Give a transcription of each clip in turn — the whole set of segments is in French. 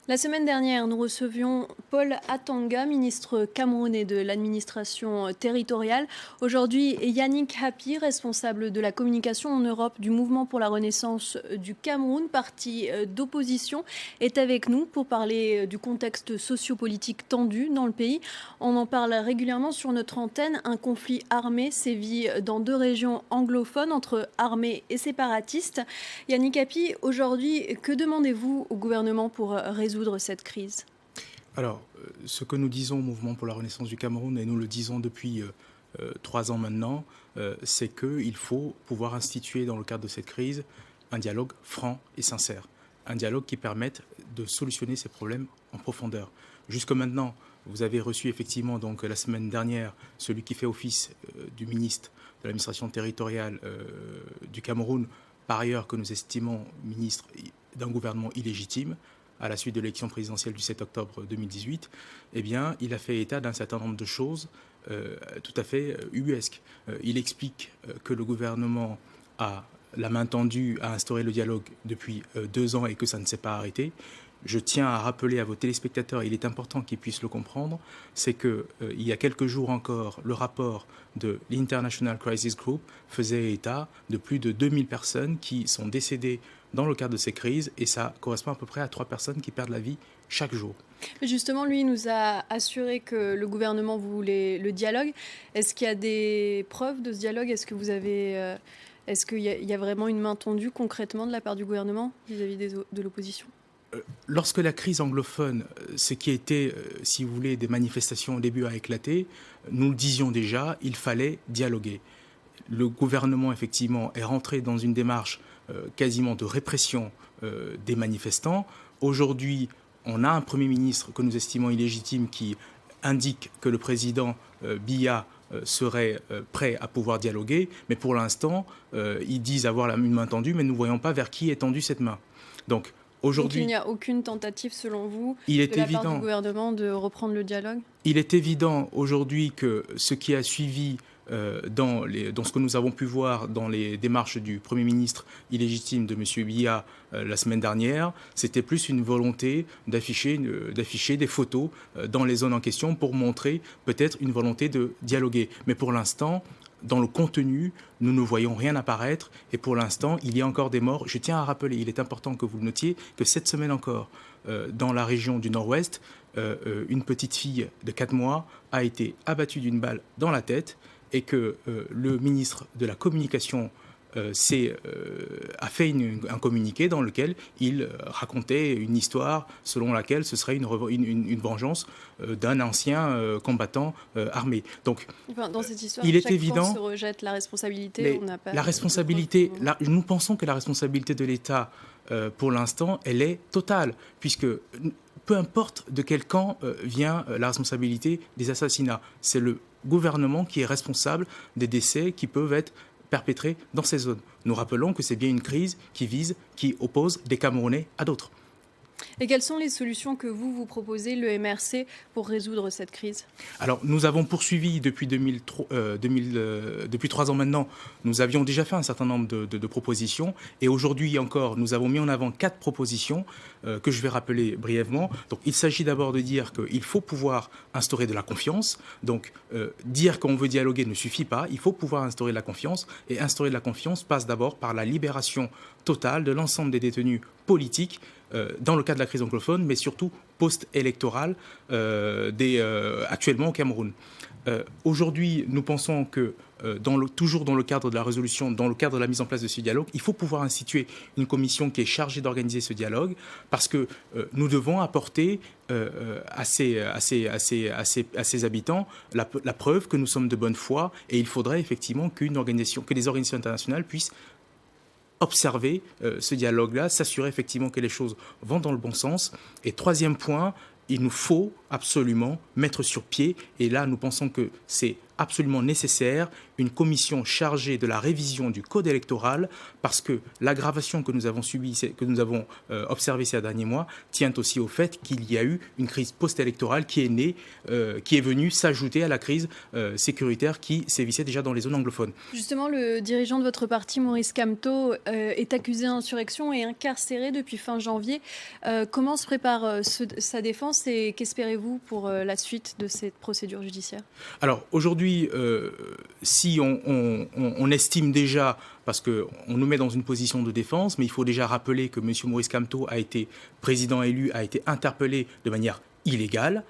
La semaine dernière, nous recevions Paul Atanga, ministre camerounais de l'administration territoriale. Aujourd'hui, Yannick Hapi, responsable de la communication en Europe du Mouvement pour la Renaissance du Cameroun, parti d'opposition, est avec nous pour parler du contexte sociopolitique tendu dans le pays. On en parle régulièrement sur notre antenne. Un conflit armé sévit dans deux régions anglophones entre armées et séparatistes. Yannick Hapi, aujourd'hui, que demandez-vous au gouvernement pour résoudre cette crise? Alors, ce que nous disons au Mouvement pour la Renaissance du Cameroun, et nous le disons depuis 3 ans maintenant, c'est qu'il faut pouvoir instituer dans le cadre de cette crise un dialogue franc et sincère. Un dialogue qui permette de solutionner ces problèmes en profondeur. Jusque maintenant, vous avez reçu effectivement donc la semaine dernière celui qui fait office du ministre de l'administration territoriale du Cameroun, par ailleurs que nous estimons ministre d'un gouvernement illégitime, à la suite de l'élection présidentielle du 7 octobre 2018, eh bien, il a fait état d'un certain nombre de choses tout à fait ubuesques. Il explique que le gouvernement a la main tendue à instaurer le dialogue depuis 2 ans et que ça ne s'est pas arrêté. Je tiens à rappeler à vos téléspectateurs, il est important qu'ils puissent le comprendre, c'est qu'il y a quelques jours encore, le rapport de l'International Crisis Group faisait état de plus de 2000 personnes qui sont décédées dans le cadre de ces crises, et ça correspond à peu près à 3 personnes qui perdent la vie chaque jour. Justement, lui nous a assuré que le gouvernement voulait le dialogue. Est-ce qu'il y a des preuves de ce dialogue? Est-ce qu'il y a vraiment une main tendue concrètement de la part du gouvernement vis-à-vis de l'opposition? Lorsque la crise anglophone, ce qui était, si vous voulez, des manifestations au début a éclaté, nous le disions déjà, il fallait dialoguer. Le gouvernement, effectivement, est rentré dans une démarche quasiment de répression des manifestants. Aujourd'hui, on a un Premier ministre que nous estimons illégitime qui indique que le président Biya serait prêt à pouvoir dialoguer, mais pour l'instant, ils disent avoir une main tendue, mais nous ne voyons pas vers qui est tendue cette main. Donc il n'y a aucune tentative, selon vous, part du gouvernement de reprendre le dialogue? Il est évident aujourd'hui que ce qui a suivi dans ce que nous avons pu voir dans les démarches du Premier ministre illégitime de M. Biya la semaine dernière, c'était plus une volonté d'afficher des photos dans les zones en question pour montrer peut-être une volonté de dialoguer. Mais pour l'instant, dans le contenu, nous ne voyons rien apparaître et pour l'instant, il y a encore des morts. Je tiens à rappeler, il est important que vous le notiez, que cette semaine encore, dans la région du Nord-Ouest, une petite fille de 4 mois a été abattue d'une balle dans la tête et que le ministre de la Communication a fait un communiqué dans lequel il racontait une histoire selon laquelle ce serait une vengeance d'un ancien combattant armé. Donc, dans cette histoire, il est chaque évident, fois on se rejette la responsabilité. Nous pensons que la responsabilité de l'État, pour l'instant, elle est totale, puisque peu importe de quel camp vient la responsabilité des assassinats, c'est le gouvernement qui est responsable des décès qui peuvent être perpétrés dans ces zones. Nous rappelons que c'est bien une crise qui oppose des Camerounais à d'autres. Et quelles sont les solutions que vous proposez, le MRC, pour résoudre cette crise? Alors, nous avons poursuivi depuis 3 ans maintenant. Nous avions déjà fait un certain nombre de propositions. Et aujourd'hui encore, nous avons mis en avant 4 propositions que je vais rappeler brièvement. Donc, il s'agit d'abord de dire qu'il faut pouvoir instaurer de la confiance. Donc, dire qu'on veut dialoguer ne suffit pas. Il faut pouvoir instaurer de la confiance. Et instaurer de la confiance passe d'abord par la libération totale de l'ensemble des détenus politiques dans le cas de la crise anglophone, mais surtout post-électorale actuellement au Cameroun. Aujourd'hui, nous pensons que toujours dans le cadre de la résolution, dans le cadre de la mise en place de ce dialogue, il faut pouvoir instituer une commission qui est chargée d'organiser ce dialogue, parce que nous devons apporter à ces habitants la preuve que nous sommes de bonne foi, et il faudrait effectivement que les organisations internationales puissent observer ce dialogue-là, s'assurer effectivement que les choses vont dans le bon sens. Et troisième point, il nous faut absolument mettre sur pied, et là nous pensons que c'est absolument nécessaire une commission chargée de la révision du code électoral, parce que l'aggravation que nous avons observée ces derniers mois tient aussi au fait qu'il y a eu une crise post-électorale qui est née, qui est venue s'ajouter à la crise sécuritaire qui sévissait déjà dans les zones anglophones. Justement, le dirigeant de votre parti, Maurice Kamto, est accusé d'insurrection et incarcéré depuis fin janvier. Comment se prépare sa défense et qu'espérez-vous pour la suite de cette procédure judiciaire? Alors aujourd'hui, si on estime déjà, parce qu'on nous met dans une position de défense, mais il faut déjà rappeler que M. Maurice Kamto a été président élu, a été interpellé de manière illégale,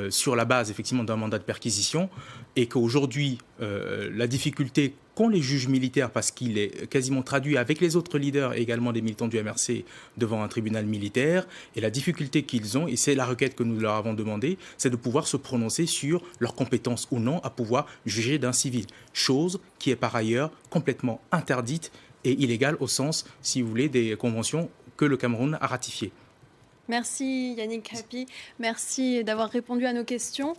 sur la base effectivement d'un mandat de perquisition, et qu'aujourd'hui la difficulté qu'ont les juges militaires, parce qu'il est quasiment traduit avec les autres leaders et également des militants du MRC devant un tribunal militaire, et la difficulté qu'ils ont, et c'est la requête que nous leur avons demandée, c'est de pouvoir se prononcer sur leur compétence ou non à pouvoir juger d'un civil, chose qui est par ailleurs complètement interdite et illégale au sens, si vous voulez, des conventions que le Cameroun a ratifiées. Merci Yannick Hapi, merci d'avoir répondu à nos questions.